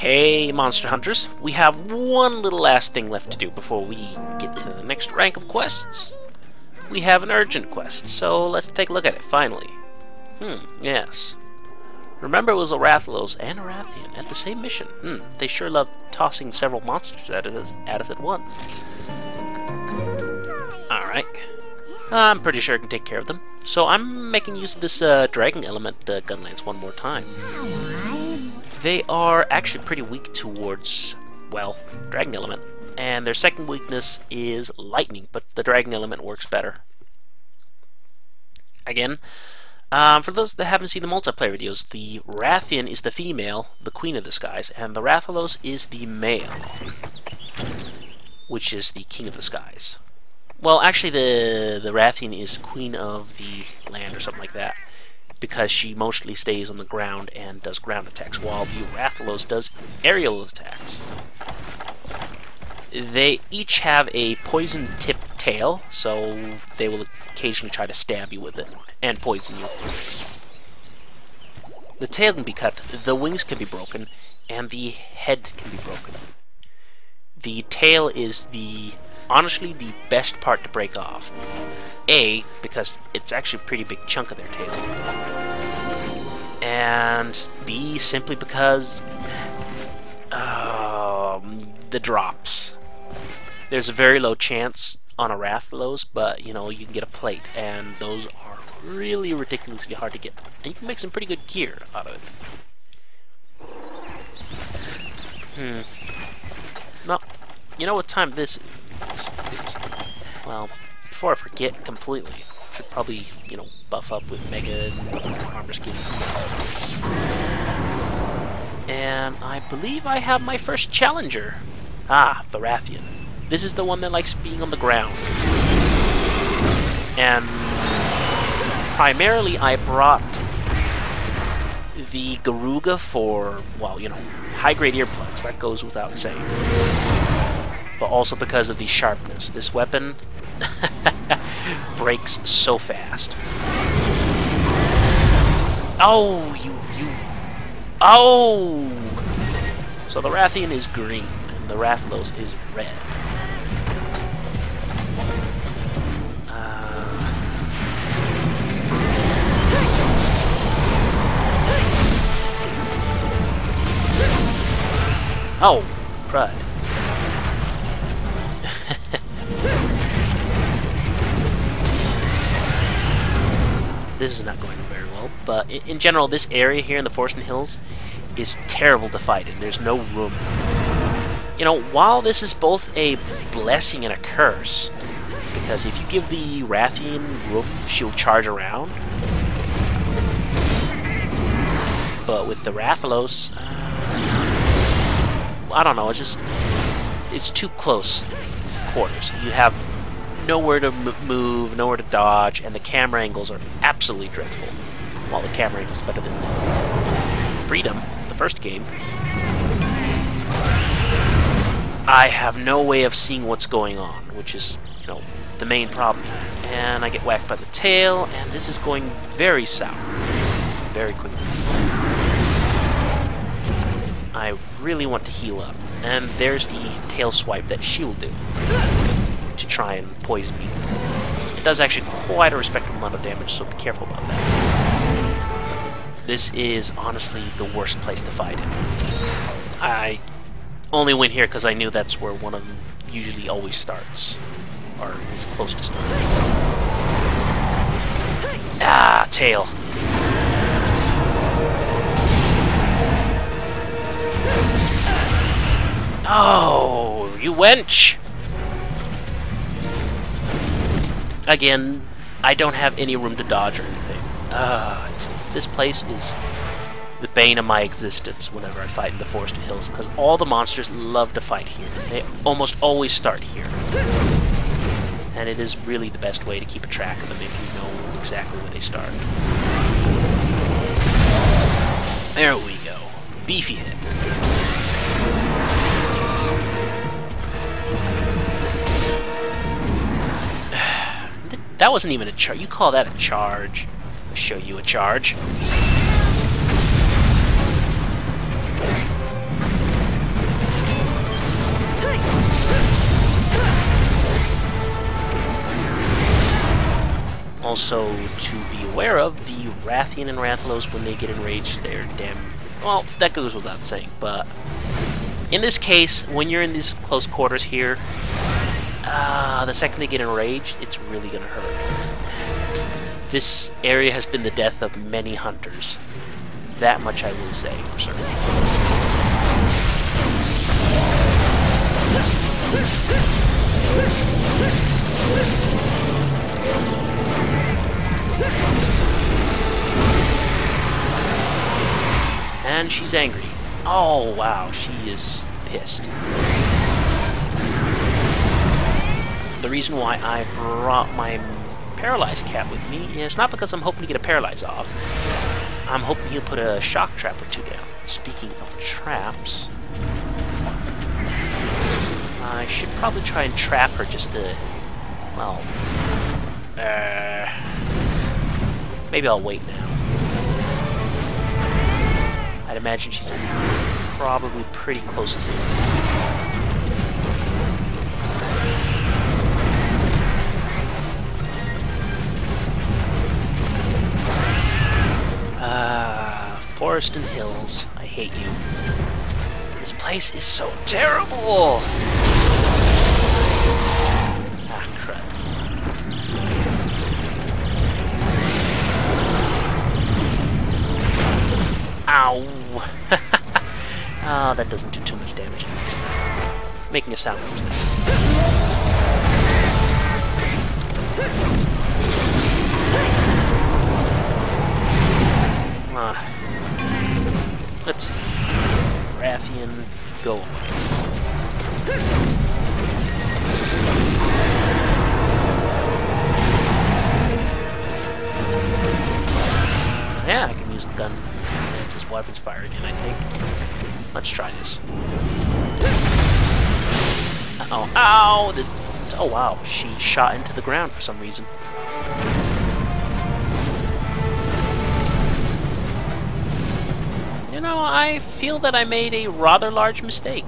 Hey Monster Hunters, we have one little last thing left to do before we get to the next rank of quests. We have an urgent quest, so let's take a look at it finally. Yes. Remember, it was a Rathalos and a Rathian at the same mission. They sure love tossing several monsters at us at once. Alright. I'm pretty sure I can take care of them. So I'm making use of this Dragon Element Gunlance one more time. They are actually pretty weak towards, well, Dragon Element. And their second weakness is Lightning, but the Dragon Element works better. Again, for those that haven't seen the multiplayer videos, the Rathian is the female, the Queen of the Skies, and the Rathalos is the male, which is the King of the Skies. Well, actually, the Rathian is Queen of the Land or something like that, because she mostly stays on the ground and does ground attacks, while the Rathalos does aerial attacks. They each have a poison-tipped tail, so they will occasionally try to stab you with it and poison you. The tail can be cut, the wings can be broken, and the head can be broken. The tail is honestly the best part to break off. A, because it's actually a pretty big chunk of their tail. And B, simply because the drops. There's a very low chance on a Rathalos, but you know, you can get a plate, and those are really ridiculously hard to get. And you can make some pretty good gear out of it. Well, you know what time this is? Well, before I forget completely, I should probably, you know, buff up with Mega and armor skins. And I believe I have my first challenger. Ah, the Rathian. This is the one that likes being on the ground. And primarily I brought the Garuga for, well, you know, high-grade earplugs. That goes without saying. But also because of the sharpness. This weapon breaks so fast. Oh, Oh! So the Rathian is green, and the Rathalos is red. Oh, crud. This is not going very well, but in general, this area here in the Forest and Hills is terrible to fight in. There's no room. You know, while this is both a blessing and a curse, because if you give the Rathian room, she'll charge around. But with the Rathalos, I don't know, it's too close quarters. You have nowhere to move, nowhere to dodge, and the camera angles are absolutely dreadful. While the camera angle is better than Freedom, the first game, I have no way of seeing what's going on, which is, you know, the main problem. And I get whacked by the tail, and this is going very sour, very quickly. I really want to heal up, and there's the tail swipe that she will do to try and poison me. It does actually quite a respectable amount of damage, so be careful about that. This is honestly the worst place to fight in. I only went here because I knew that's where one of them usually always starts, or is close to starting. Ah, tail. Oh, you wench! Again, I don't have any room to dodge or anything. This place is the bane of my existence whenever I fight in the Forest and Hills, because all the monsters love to fight here. They almost always start here. And it is really the best way to keep a track of them if you know exactly where they start. There we go. Beefy hit. That wasn't even a charge. You call that a charge? I'll show you a charge. also to be aware of, the Rathian and Rathalos, when they get enraged, they're damn... Well, that goes without saying, but in this case, when you're in these close quarters here, the second they get enraged, it's really gonna hurt. This area has been the death of many hunters. That much I will say for certain. And she's angry. Oh, wow, she is pissed. The reason why I brought my paralyzed cat with me is not because I'm hoping to get a paralyze off. I'm hoping he'll put a shock trap or two down. Speaking of traps, I should probably try and trap her just to, well, maybe I'll wait now. I'd imagine she's probably pretty close to it. Forest and hills. I hate you. This place is so terrible! Ah, crud. Ow! Oh, that doesn't do too much damage. Making a sound was let's see. Rathian, go away. Yeah, I can use the gun. It's his weapons fire again, I think. Let's try this. Uh-oh. Ow! Oh, wow. She shot into the ground for some reason. You know, I feel that I made a rather large mistake.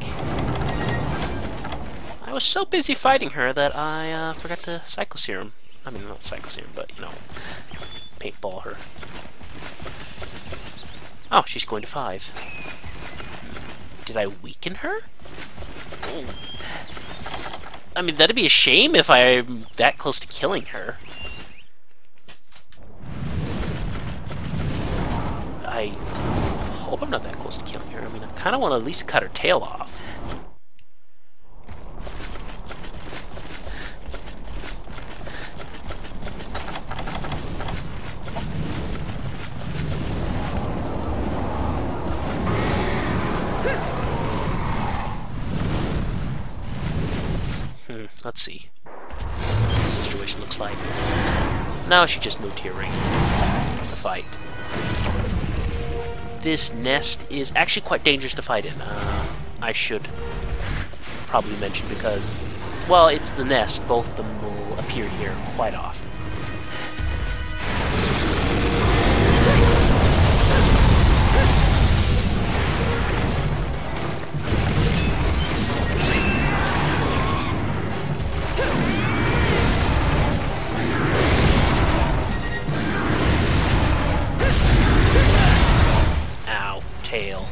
I was so busy fighting her that I forgot to Psycho Serum. I mean, not Psycho Serum, but, you know, paintball her. Oh, she's going to 5. Did I weaken her? Oh. I mean, that'd be a shame if I'm that close to killing her. I hope I'm not that close to killing her. I mean, I kind of want to at least cut her tail off. Let's see what the situation looks like. No, she just moved here right to fight. This nest is actually quite dangerous to fight in. I should probably mention because, well, it's the nest. Both of them will appear here quite often. Tail.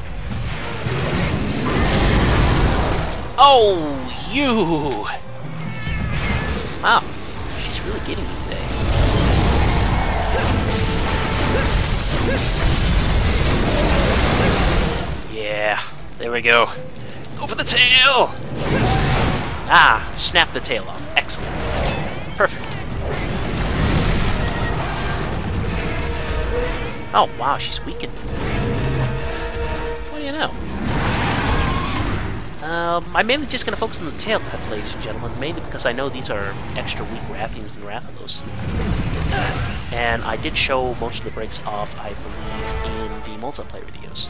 Oh, you! Wow, she's really getting me today. Yeah, there we go. Go for the tail! Ah, snap the tail off. Excellent. Perfect. Oh, wow, she's weakened. What do you know? I'm mainly just going to focus on the tail cuts, ladies and gentlemen, mainly because I know these are extra weak Rathians and Rathalos. And I did show most of the breaks off, I believe, in the multiplayer videos.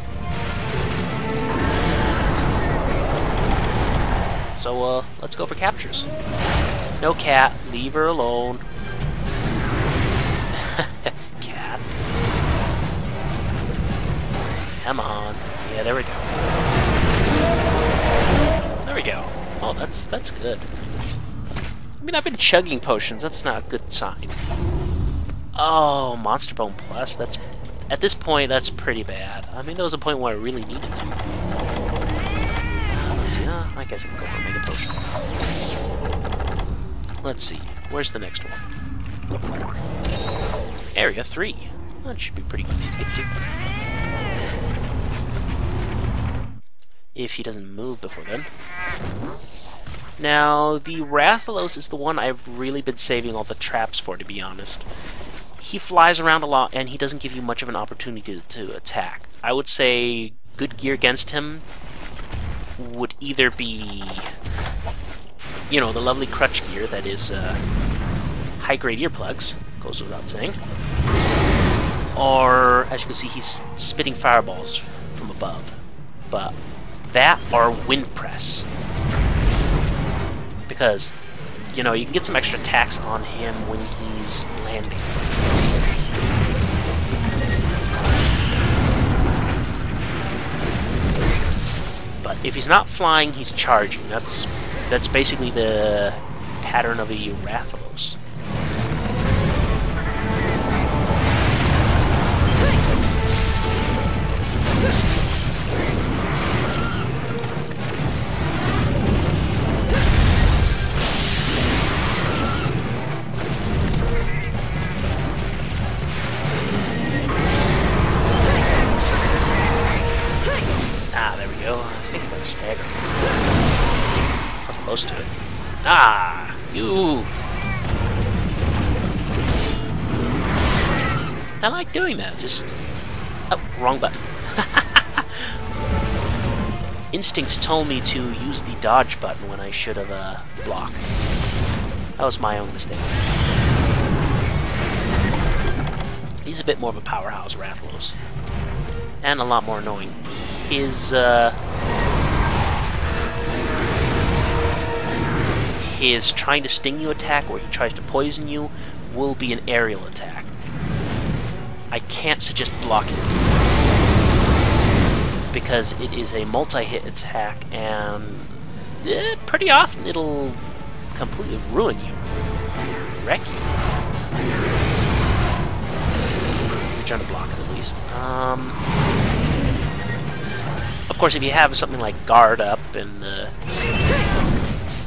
So, let's go for captures. No cat, leave her alone. Cat. Come on. Yeah, there we go. There we go. Oh, that's good. I mean, I've been chugging potions. That's not a good sign. Oh, Monster Bone Plus. That's at this point, that's pretty bad. I mean, there was a point where I really needed them. Let's see. I guess I can go for a Mega Potion. Let's see. Where's the next one? Area 3. That should be pretty easy to get to. If he doesn't move before then. Now, the Rathalos is the one I've really been saving all the traps for, to be honest. He flies around a lot, and he doesn't give you much of an opportunity to attack. I would say good gear against him would either be, you know, the lovely crutch gear that is high-grade earplugs, goes without saying, or, as you can see, he's spitting fireballs from above. But that or Wind Press. Because, you know, you can get some extra attacks on him when he's landing. But if he's not flying, he's charging. That's basically the pattern of a Rathalos. Close to it. Ah! You! I like doing that, just... Oh, wrong button. Instincts told me to use the dodge button when I should have blocked. That was my own mistake. He's a bit more of a powerhouse, Rathalos. And a lot more annoying. His trying to sting you attack, or he tries to poison you, will be an aerial attack. I can't suggest blocking because it is a multi-hit attack, and pretty often it'll completely ruin you, wreck you. You're trying to block it at least. Of course, if you have something like guard up and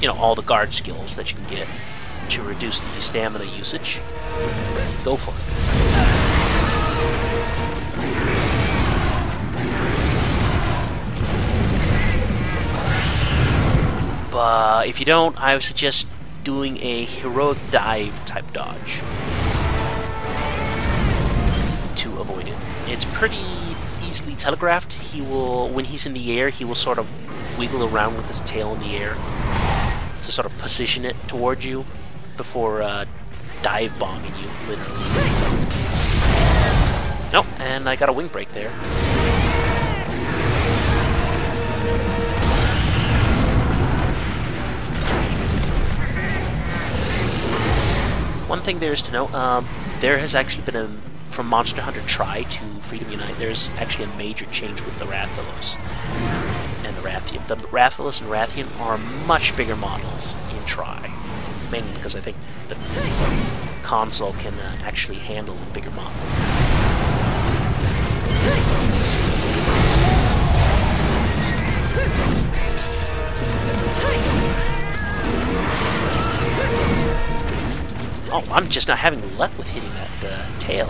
you know, all the guard skills that you can get to reduce the stamina usage, go for it. But if you don't, I would suggest doing a heroic dive type dodge to avoid it. It's pretty easily telegraphed. He will, when he's in the air, he will sort of wiggle around with his tail in the air to sort of position it towards you before dive bombing you, literally. Nope, and I got a wing break there. One thing there is to note, there has actually been from Monster Hunter Tri to Freedom Unite, there's actually a major change with the Rathalos and the Rathian. The Rathalos and Rathian are much bigger models in Tri, mainly because I think the console can actually handle a bigger model. Oh, I'm just not having luck with hitting that tail.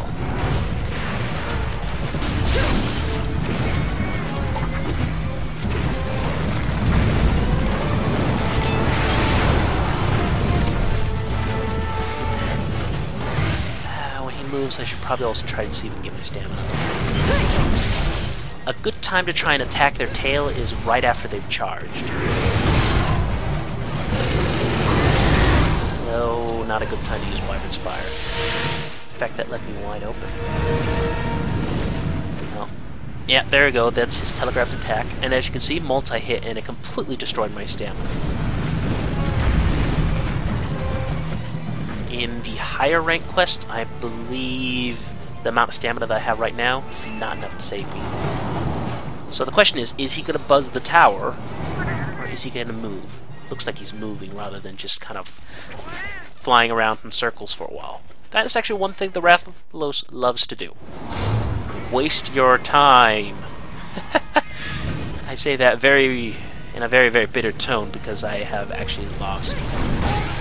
When he moves, I should probably also try to see if we can get my stamina. A good time to try and attack their tail is right after they've charged. No, not a good time to use Wyvern's Fire. In fact, that left me wide open. Oh. Yeah, there we go. That's his telegraphed attack. And as you can see, multi-hit, and it completely destroyed my stamina. In the higher rank quest, I believe the amount of stamina that I have right now, not enough to save me. So the question is he going to buzz the tower, or is he going to move? Looks like he's moving rather than just kind of flying around in circles for a while. That is actually one thing the Rathalos loves to do. Waste your time. I say that in a very, very bitter tone because I have actually lost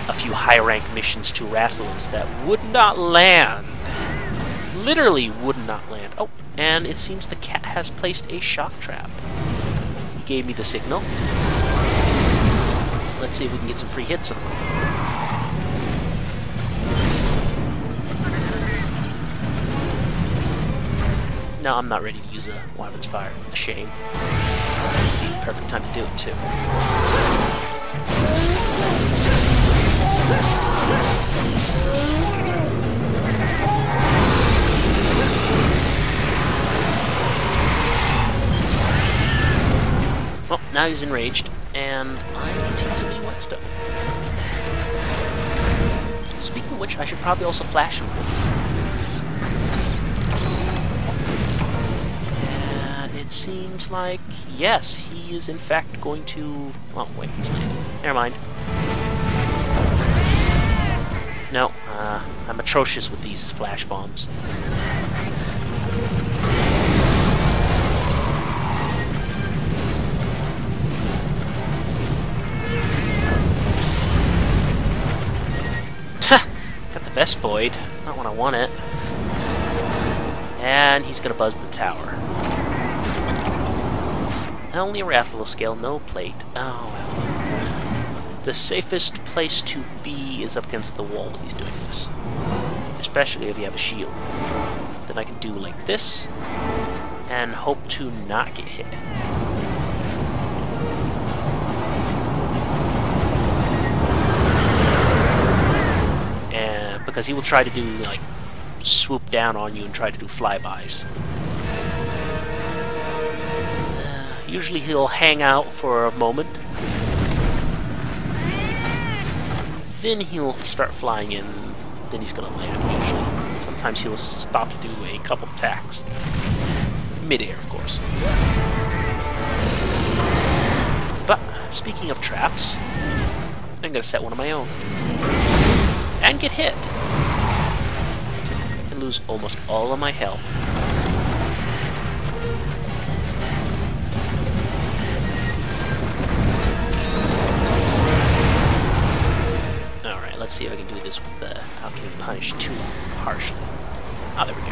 a few high-rank missions to Rathalos that would not land. Literally would not land. Oh, and it seems the cat has placed a shock trap. He gave me the signal. Let's see if we can get some free hits on him. No, I'm not ready to use a weapons fire. A shame. This would be the perfect time to do it, too. Well, now he's enraged, and I need to use a new whetstone. Speaking of which, I should probably also flash him. And it seems like, yes, he is in fact going to... Oh, wait, he's landing. Never mind. No, I'm atrocious with these flash bombs. Got the Vespoid. Not when I want it. And he's gonna buzz the tower. Only a Rathalos scale, no plate. Oh well. The safest place to be is up against the wall when he's doing this. Especially if you have a shield. Then I can do like this, and hope to not get hit. And because he will try to do, like, swoop down on you and try to do flybys. Usually he'll hang out for a moment. Then he'll start flying in, then he's gonna land, usually. Sometimes he'll stop to do a couple attacks. Mid-air, of course. But, speaking of traps, I'm gonna set one of my own. And get hit. And lose almost all of my health. Let's see if I can do this with the Alchemy Punish too harshly. Ah, there we go.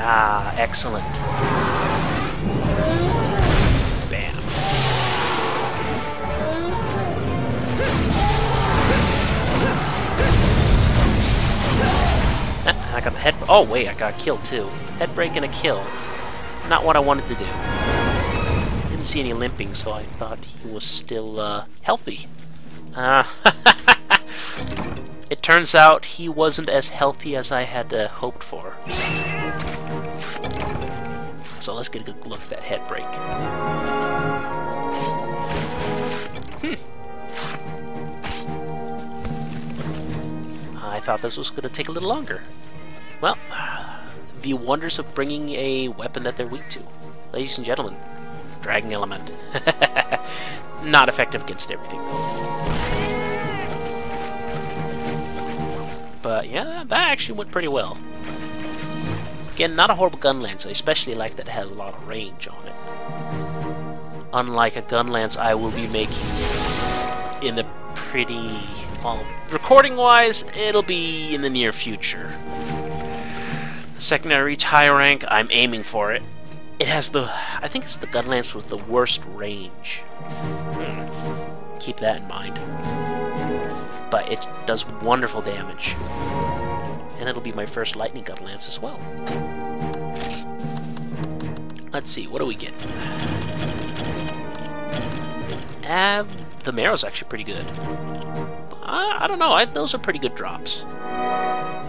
Ah, excellent. Bam. I got the head... Oh, wait, I got killed too. Head break and a kill. Not what I wanted to do. Didn't see any limping, so I thought he was still healthy. It turns out he wasn't as healthy as I had hoped for. So let's get a good look at that head break. I thought this was going to take a little longer. Well, the wonders of bringing a weapon that they're weak to. Ladies and gentlemen, Dragon Element. Not effective against everything, though. But yeah, that actually went pretty well. Again, not a horrible gun lance. I especially like that it has a lot of range on it. Unlike a gun lance I will be making in the pretty... Well, recording-wise, it'll be in the near future. The second I reach high rank, I'm aiming for it. It has the... I think it's the gun lance with the worst range. Keep that in mind. But it does wonderful damage. And it'll be my first lightning gun lance as well. Let's see, what do we get? The Marrow's actually pretty good. I don't know, those are pretty good drops.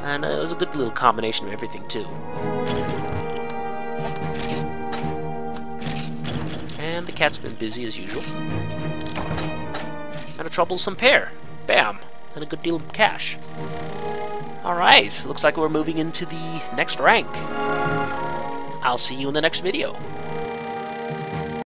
And it was a good little combination of everything, too. And the cat's been busy as usual. And a troublesome pair. Bam! And a good deal of cash. Alright, looks like we're moving into the next rank. I'll see you in the next video.